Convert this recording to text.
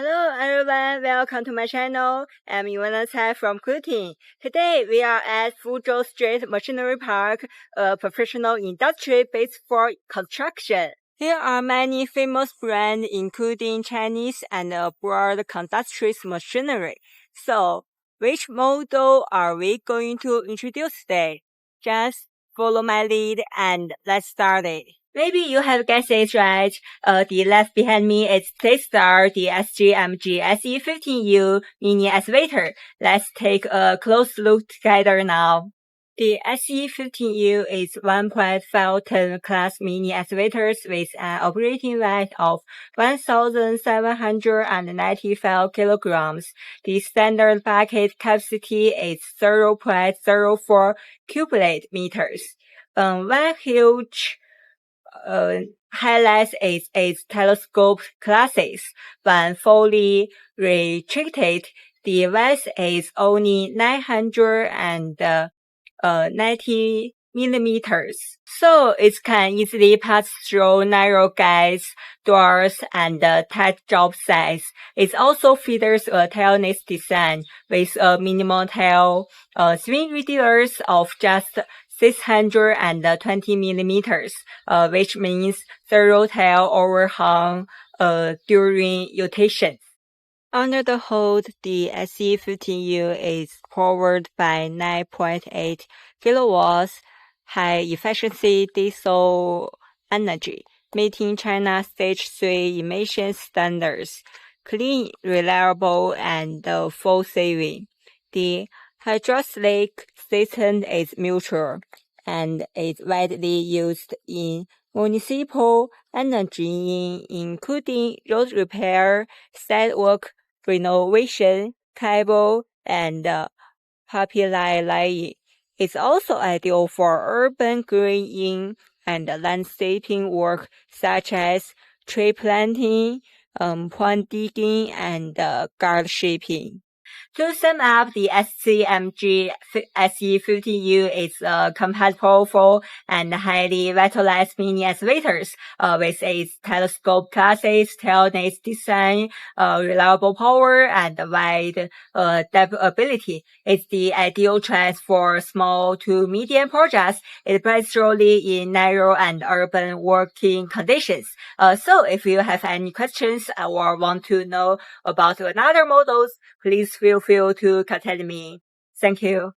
Hello everyone, welcome to my channel. I'm Ivana Tsai from Kuting. Today we are at Fuzhou Street Machinery Park, a professional industry based for construction. Here are many famous brands including Chinese and abroad construction machinery. So, which model are we going to introduce today? Just follow my lead and let's start it. Maybe you have guessed it right. The left behind me is T-Star, the XCMG XE15U mini excavator. Let's take a close look together now. The XE15U is 1.5 ton class mini excavators with an operating weight of 1,795 kilograms. The standard bucket capacity is 0.04 cubic meters. One huge highlights is its telescope classes. When fully retracted, the width is only 990 millimeters. So it can easily pass through narrow gates, doors, and tight job sites. It also features a tailless design with a minimal tail, swing radius of just 620 millimeters, which means zero tail overhang during rotation. Under the hood, the XE15U is powered by 9.8 kilowatts high-efficiency diesel energy, meeting China's Stage 3 emission standards, clean, reliable, and fuel-saving. The hydraulic system is neutral and is widely used in municipal engineering, including road repair, sidewalk renovation, cable, and pipeline laying. It's also ideal for urban greening and landscaping work such as tree planting, pond digging, and garden shaping. To sum up, the XCMG XE15U is a compact, powerful, and highly vitalized mini excavators with its telescope classes, tailness design, reliable power, and wide adaptability. It's the ideal choice for small to medium projects. It plays slowly in narrow and urban working conditions. So if you have any questions or want to know about another models, please feel free to contact me. Thank you.